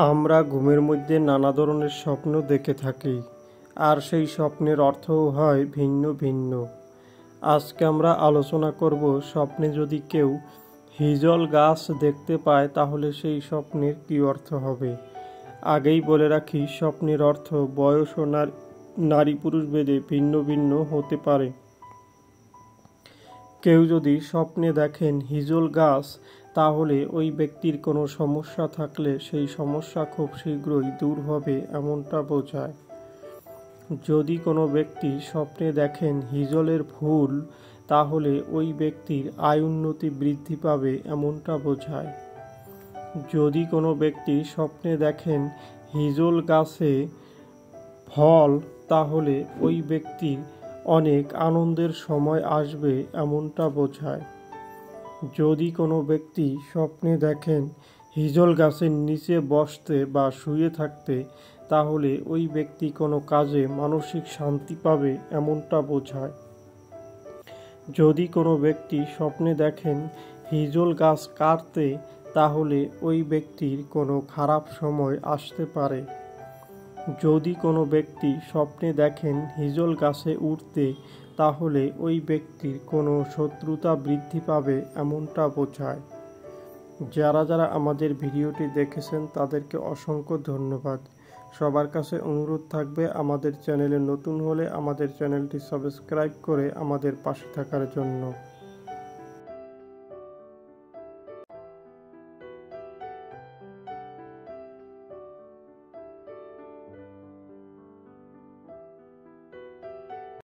আমরা ঘুমের মধ্যে নানা ধরনের স্বপ্ন দেখে থাকি, আর সেই স্বপ্নের অর্থও হয় ভিন্ন ভিন্ন। আজকে আমরা আলোচনা করব, স্বপ্নে যদি কেউ হিজল গাছ দেখতে পায় তাহলে সেই স্বপ্নের কী অর্থ হবে। আগেই বলে রাখি, স্বপ্নের অর্থ বয়স ও নারী পুরুষ ভেদে ভিন্ন ভিন্ন হতে পারে। কেউ যদি স্বপ্নে দেখেন হিজল গাছ, তাহলে ওই ব্যক্তির কোনো সমস্যা থাকলে সেই সমস্যা খুব শীঘ্রই দূর হবে এমনটা বোঝায়। যদি কোনো ব্যক্তি স্বপ্নে দেখেন হিজলের ফুল, তাহলে ওই ব্যক্তির আয় উন্নতি বৃদ্ধি পাবে এমনটা বোঝায়। যদি কোনো ব্যক্তি স্বপ্নে দেখেন হিজল গাছে ফল, তাহলে ওই ব্যক্তির অনেক আনন্দের সময় আসবে এমনটা বোঝায়। যদি কোনো ব্যক্তি স্বপ্নে দেখেন হিজল গাছের নিচে বসতে বা শুয়ে থাকতে, তাহলে ওই ব্যক্তি কোনো কাজে মানসিক শান্তি পাবে এমনটা বোঝায়। যদি কোনো ব্যক্তি স্বপ্নে দেখেন হিজল গাছ কাটতে, তাহলে ওই ব্যক্তির কোনো খারাপ সময় আসতে পারে। যদি কোনো ব্যক্তি স্বপ্নে দেখেন হিজল গাছে উঠতে, তাহলে ওই ব্যক্তির কোনো শত্রুতা বৃদ্ধি পাবে এমনটা বোঝায়। যারা যারা আমাদের ভিডিওটি দেখেছেন তাদেরকে অসংখ্য ধন্যবাদ। সবার কাছে অনুরোধ থাকবে, আমাদের চ্যানেলে নতুন হলে আমাদের চ্যানেলটি সাবস্ক্রাইব করে আমাদের পাশে থাকার জন্য।